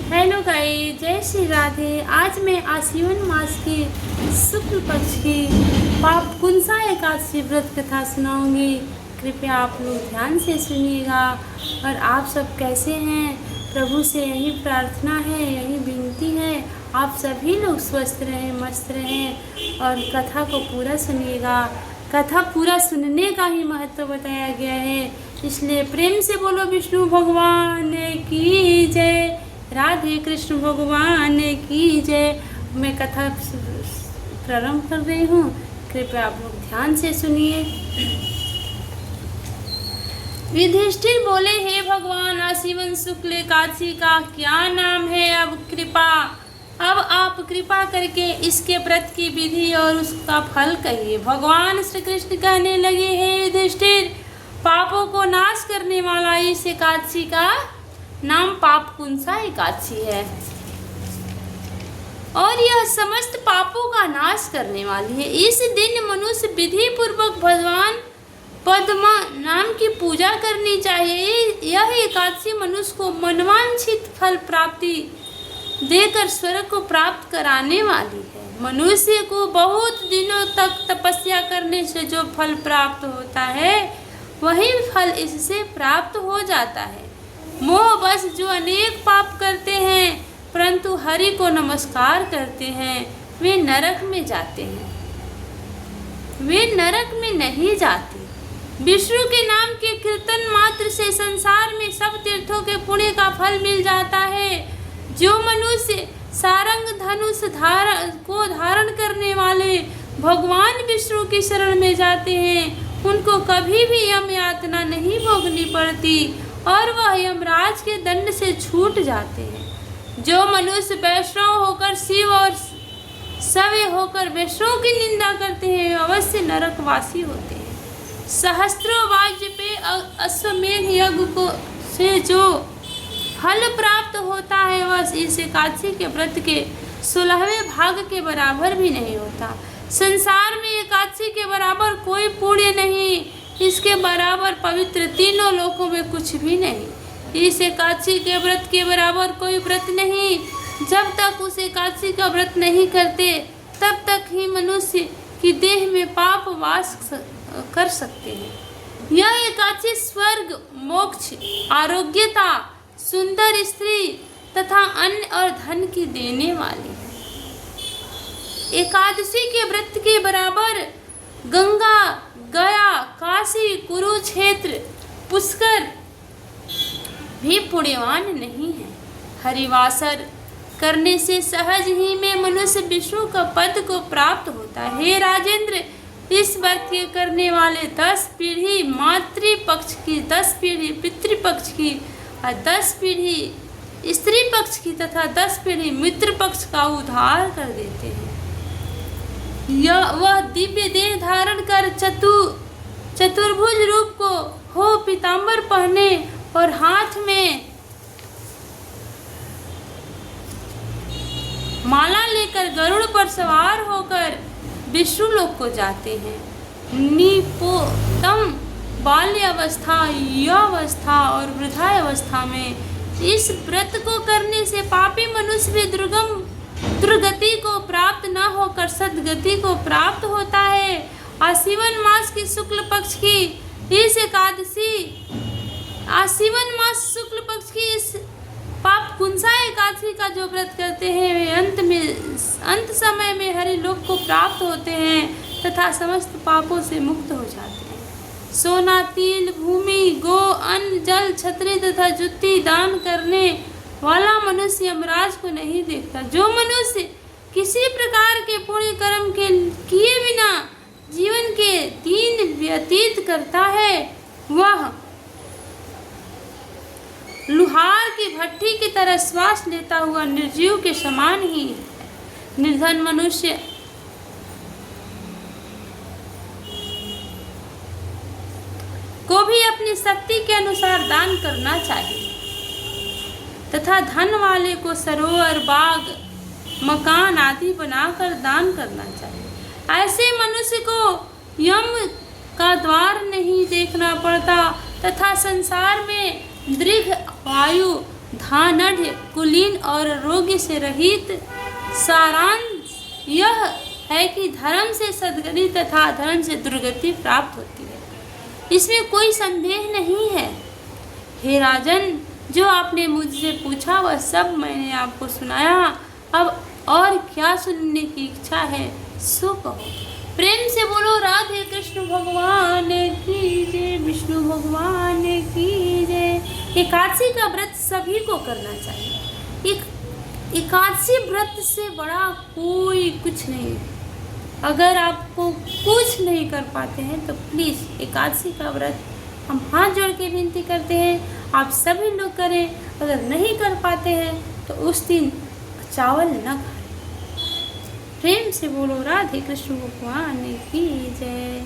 Hello guys, जय श्री राधे। आज मैं आश्विन मास के शुक्ल पक्ष की पाप कुंसा एकादशी व्रत कथा सुनाऊंगी। कृपया आप लोग ध्यान से सुनिएगा। और आप सब कैसे हैं? प्रभु से यही प्रार्थना है, यही विनती है, आप सभी लोग स्वस्थ रहें, मस्त रहें और कथा को पूरा सुनिएगा। कथा पूरा सुनने का ही महत्व बताया गया है, इसलिए प्रेम से बोलो विष्णु भगवान की जय, राधे कृष्ण भगवान की जय। मैं कथा प्रारंभ कर रही हूँ, कृपया आप लोग ध्यान से सुनिए। युधिष्ठिर बोले, हे भगवान, आश्विन शुक्ल एकादशी का क्या नाम है? अब आप कृपा करके इसके व्रत की विधि और उसका फल कहिए। भगवान श्री कृष्ण कहने लगे, हे युधिष्ठिर, पापों को नाश करने वाला इस एकादशी का नाम पाप कुंसा एकादशी है और यह समस्त पापों का नाश करने वाली है। इस दिन मनुष्य विधि पूर्वक भगवान पद्मा नाम की पूजा करनी चाहिए। यह एकादशी मनुष्य को मनवांछित फल प्राप्ति देकर स्वर्ग को प्राप्त कराने वाली है। मनुष्य को बहुत दिनों तक तपस्या करने से जो फल प्राप्त होता है, वही फल इससे प्राप्त हो जाता है। मोहवश जो अनेक पाप करते हैं परंतु हरि को नमस्कार करते हैं, वे नरक में जाते हैं, वे नरक में नहीं जाते। विष्णु के नाम के कीर्तन मात्र से संसार में सब तीर्थों के पुण्य का फल मिल जाता है। जो मनुष्य सारंग धनुष को धारण करने वाले भगवान विष्णु की शरण में जाते हैं, उनको कभी भी यम यातना नहीं भोगनी पड़ती और वह यमराज के दंड से छूट जाते हैं। जो मनुष्य वैष्णव होकर शिव और सवे होकर वैष्णव की निंदा करते हैं, अवश्य नरकवासी होते हैं। सहस्त्रों वाज्य पे अश्वमेध यज्ञ को से जो फल प्राप्त होता है, वह इस एकादशी के व्रत के 16वें भाग के बराबर भी नहीं होता। संसार में एकादशी के बराबर कोई पुण्य नहीं, इसके बराबर पवित्र तीनों लोकों में कुछ भी नहीं। इस एकादशी के व्रत के बराबर कोई व्रत नहीं। जब तक उस एकादशी का व्रत नहीं करते, तब तक ही मनुष्य की देह में पाप वास कर सकते हैं। यह एकादशी स्वर्ग, मोक्ष, आरोग्यता, सुंदर स्त्री तथा अन्न और धन की देने वाली है। एकादशी के व्रत के बराबर गंगा, गया, काशी, कुरुक्षेत्र, पुष्कर भी पुण्यवान नहीं है। हरिवासर करने से सहज ही में मनुष्य विष्णु का पद को प्राप्त होता है। हे राजेंद्र, इस व्रत के करने वाले 10 पीढ़ी मातृपक्ष की, 10 पीढ़ी पितृपक्ष की और 10 पीढ़ी स्त्री पक्ष की तथा 10 पीढ़ी मित्र पक्ष का उद्धार कर देते हैं। वह दिव्य देह धारण कर चतुर्भुज रूप को हो पीतांबर पहने और हाथ में माला लेकर गरुड़ पर सवार होकर विष्णु लोक को जाते हैं। निपोतम बाल्य अवस्था, युवावस्था और वृद्धावस्था में इस व्रत को करने से पापी मनुष्य भी दुर्गति को प्राप्त न होकर सद्गति को प्राप्त होता है। आश्विन मास की शुक्ल पक्ष की इस एकादशी, आश्विन मास शुक्ल पक्ष की इस पाप कुंसा एकादशी का जो व्रत करते हैं, वे अंत समय में हरि लोक को प्राप्त होते हैं तथा समस्त पापों से मुक्त हो जाते हैं। सोना, तिल, भूमि, गो, अन्न, जल, छत्री तथा जुत्ती दान करने वाला मनुष्य यमराज को नहीं देखता। जो मनुष्य किसी प्रकार के पुण्य कर्म के किए बिना जीवन के दिन व्यतीत करता है, वह लुहार की भट्टी की तरह श्वास लेता हुआ निर्जीव के समान ही है। निर्धन मनुष्य को भी अपनी शक्ति के अनुसार दान करना चाहिए तथा धन वाले को सरोवर, बाग, मकान आदि बनाकर दान करना चाहिए। ऐसे मनुष्य को यम का द्वार नहीं देखना पड़ता तथा संसार में दीर्घ आयु धानढ़ कुलीन और रोग से रहित। सारांश यह है कि धर्म से सद्गति तथा अधर्म से दुर्गति प्राप्त होती है, इसमें कोई संदेह नहीं है। हे राजन, जो आपने मुझसे पूछा वह सब मैंने आपको सुनाया। अब और क्या सुनने की इच्छा है सो कहो। प्रेम से बोलो राधे कृष्ण भगवान की जय, विष्णु भगवान की जय। एकादशी का व्रत सभी को करना चाहिए। एकादशी व्रत से बड़ा कोई कुछ नहीं। अगर आपको कुछ नहीं कर पाते हैं तो प्लीज़ एकादशी का व्रत हम हाथ जोड़ के विनती करते हैं आप सभी लोग करें। अगर नहीं कर पाते हैं तो उस दिन चावल न खाएं। प्रेम से बोलो राधे कृष्ण भगवान की जय।